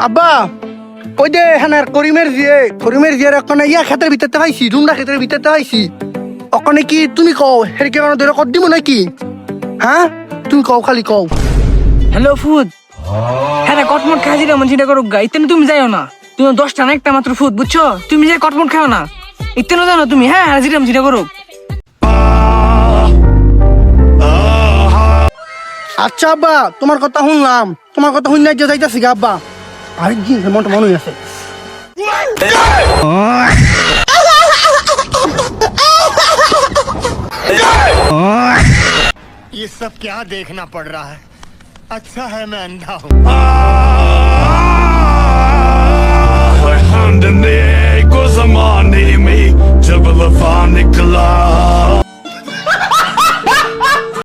আব্বা ওই যে হ্যাঁ করিমের জিয়ে ওখানে ইয়া ক্ষেতের ভিতরতে পাইছি রুমটা ক্ষেতের ভিতরতে পাইছি ওখানে কি তুমি কও হের কে ধরে কর দিব নাকি হ্যাঁ তুমি কও খালি কও হ্যালো ফুদ হ্যাঁ কটমট খাই দিলে মন চিন্তা করুক গা ইতেন তুমি যাইও না তুমি 10টা না একটা মাত্র ফুদ বুঝছো তুমি যে কটমট খাও না ইতেনও জানো তুমি হ্যাঁ হাজিরাম চিন্তা করুক। আচ্ছা আব্বা তোমার কথা শুনলাম তোমার কথা শুনলাই যে যাইতাছি গা আব্বা আরেকদিন মনটা মনে আছে ये सब क्या देखना पड़ रहा है अच्छा है मैं अंधा हूँ हमने को ज़माने में जब वफा निकला